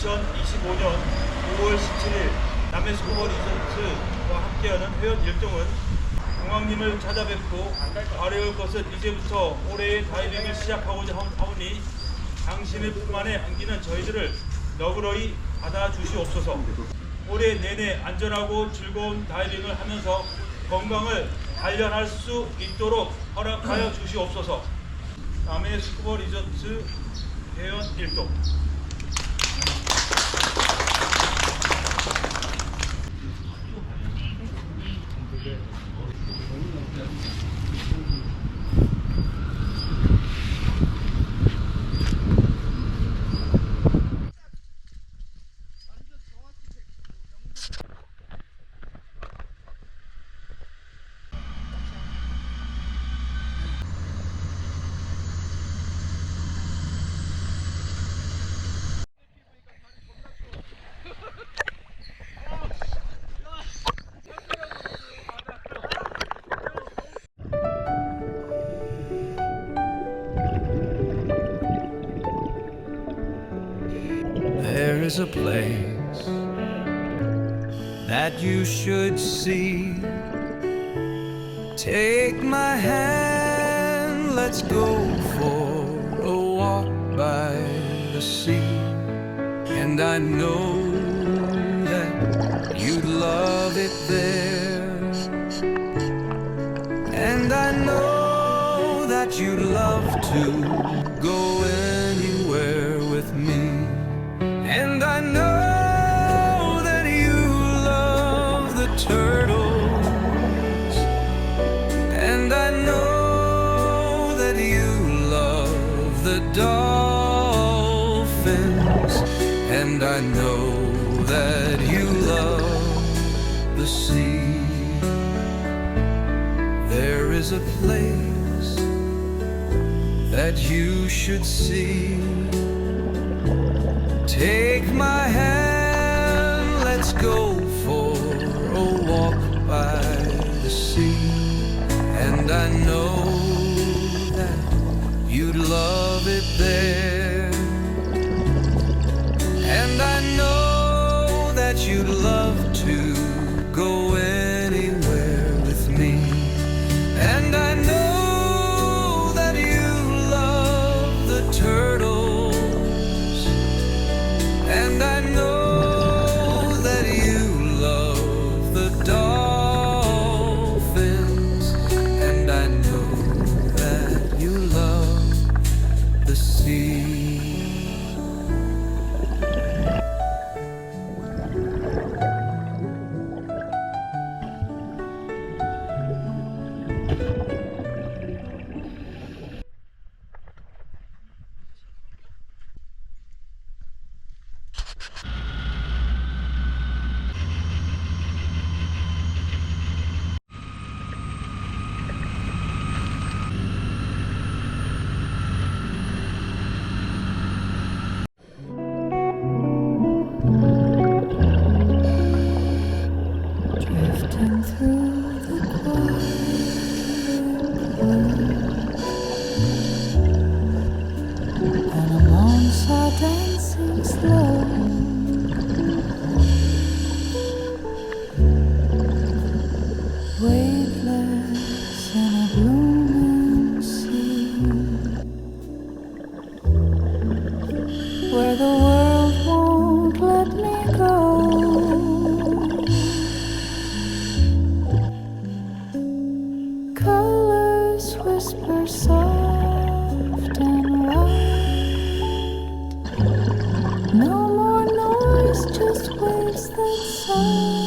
2025년 5월 17일 남해 스쿠버리조트와 함께하는 회원 일동은 공항님을 찾아뵙고 바라올 것은 이제부터 올해의 다이빙을 시작하고자 하오니 당신의 품 안에 안기는 저희들을 너그러이 받아주시옵소서. 올해 내내 안전하고 즐거운 다이빙을 하면서 건강을 단련할 수 있도록 허락하여 주시옵소서. 남해 스쿠버리조트 회원 일동. There is a place that you should see. Take my hand, let's go for a walk by the sea. And I know that you'd love it there. And I know that you'd love to go anywhere with me. And I know that you love the turtles. And I know that you love the dolphins. And I know that you love the sea. There is a place that you should see. Take my hand, let's go for a walk by the sea. And I know that you'd love it there. And I know that you'd love to go anywhere with me. And I know that you love the turtles. And I know that you love the dolphins. And I know that you love the sea. Drifting through the quiet and the monks are dancing slow. Waveless in a blooming sea, where the world won't let me go. Colors whisper soft and white. No more noise, just waves that sigh.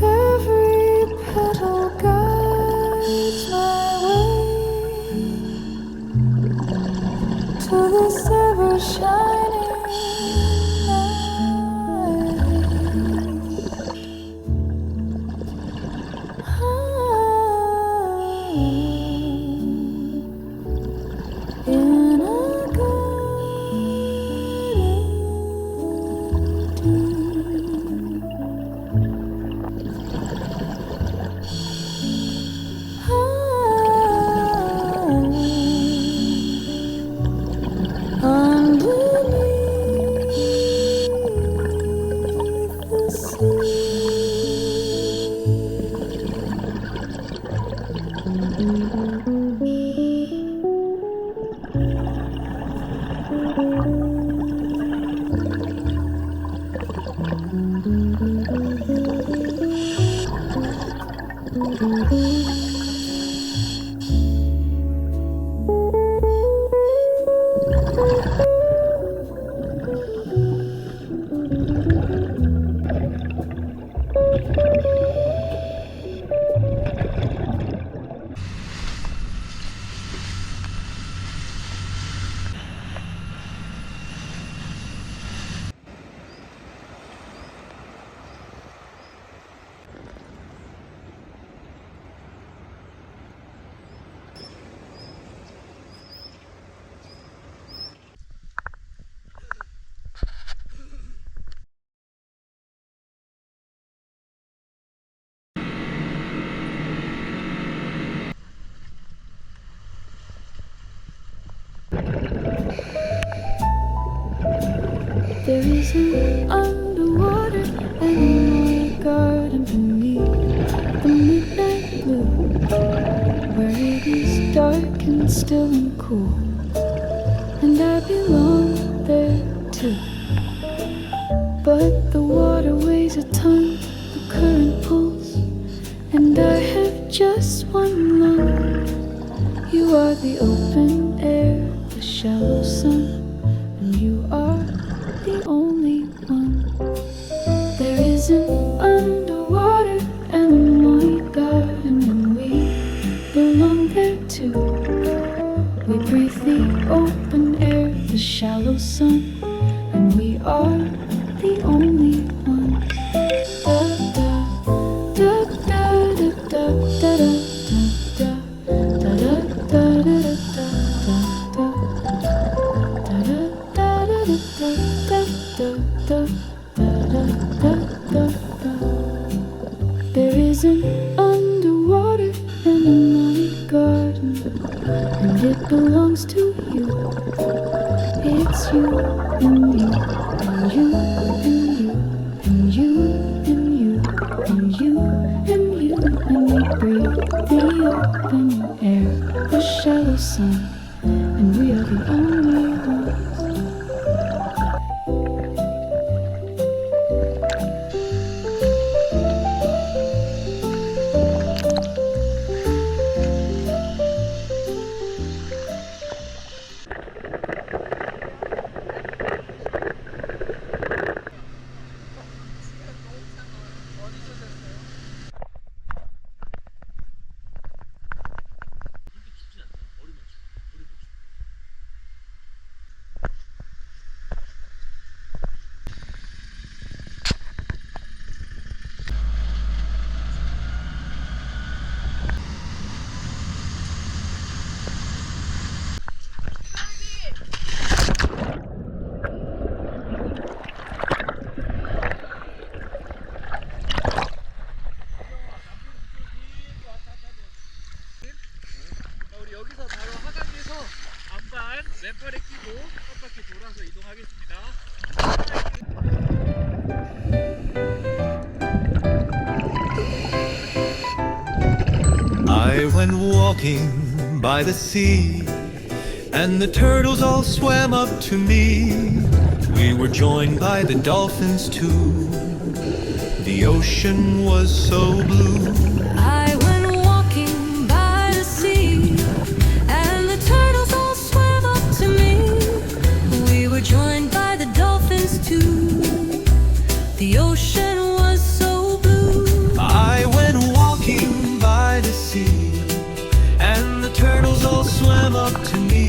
Every petal guides my way to this ever shining night. In a garden deep. There is an underwater and a garden beneath the midnight blue, where it is dark and still and cool, and I belong there too. But the water weighs a ton, the current pulls, and I have just one lung. You are the open air, the shallow sun, and you are the only one. There is an underwater and a morning garden, and we belong there too. We breathe the open air, the shallow sun, and we are the only one. Da da da da da da da da da da. There is an underwater and a money garden, and it belongs to you. It's you and you and you and you and you and you and you and you, and we breathe the open air, the shallow sun, and we are the only ones. 우리 여기서 바로 하강에서 안반 왼팔에 끼고 한 바퀴 돌아서 이동하겠습니다. I went walking by the sea, and the turtles all swam up to me. We were joined by the dolphins too. The ocean was so blue. I went walking by the sea, and the turtles all swam up to me. We were joined by the dolphins too. The ocean was so blue. I went walking by the sea, and the turtles all swam up to me.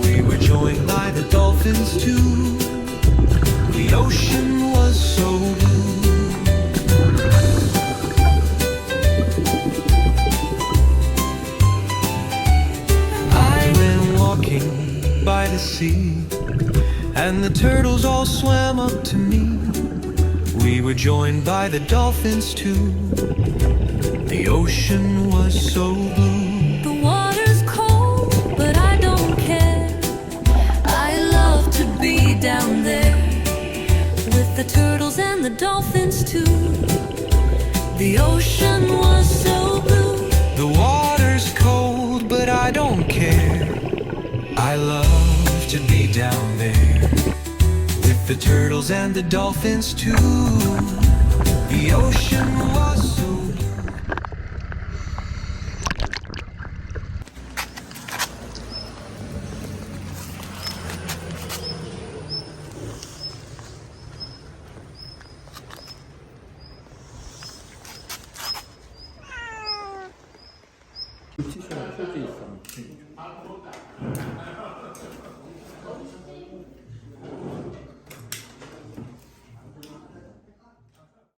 We were joined by the dolphins too. The ocean was so blue. I went walking by the sea, and the turtles all swam up to me. We were joined by the dolphins too. The ocean was so blue. The water's cold, but I don't care. I love to be down there with the turtles and the dolphins too. The ocean was so blue. The water's cold, but I don't care. I love to be down there with the turtles and the dolphins too. The ocean was